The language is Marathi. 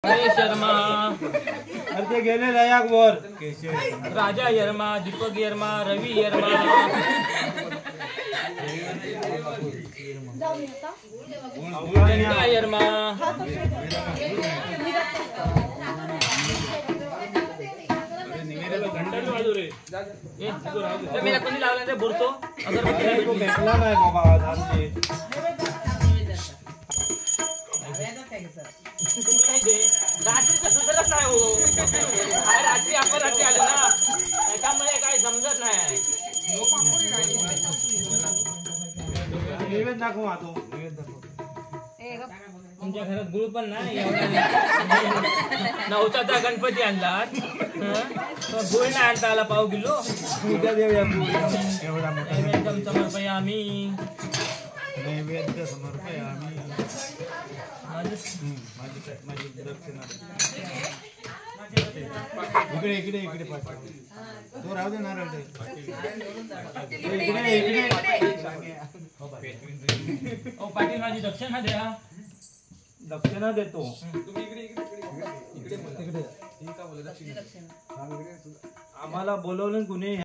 शर्मा ते गेले लयाक वर राजा यर्मा, दीपक यर्मा, रवी यर्मा, चंदा यर्मा, मेरा कोणी लावला रे बोलतो अगर भेटला नाही बाबा रात्रीचं सुधरत नाही हो. रात्री आपण रात्री आलो ना त्याच्यामुळे काही समजत नाही. नैवेद्य दाखव आतो तुमच्या घरात गुळ पण नाही नवसाचा गणपती आणलात गुळ नाही आणता आला पाव किलो. उद्या देऊया एवढा मोठा नैवेद्य समर्पयामी. नैवेद्य समर्पयामी. माझी दक्षिणा इकडे इकडे इकडे तो राहू दे नारळ इकडे इकडे. पाटील माझी दक्षिणा द्या. दक्षिणा देतो. आम्हाला बोलवलं कुणी